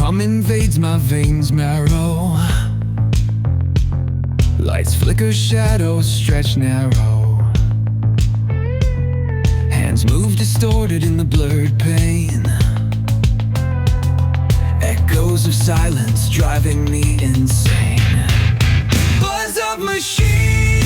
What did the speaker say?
Hum invades my veins marrow. Lights flicker, shadows stretch narrow. Hands move distorted in the blurred pain. Echoes of silence driving me insane. Buzz of machines,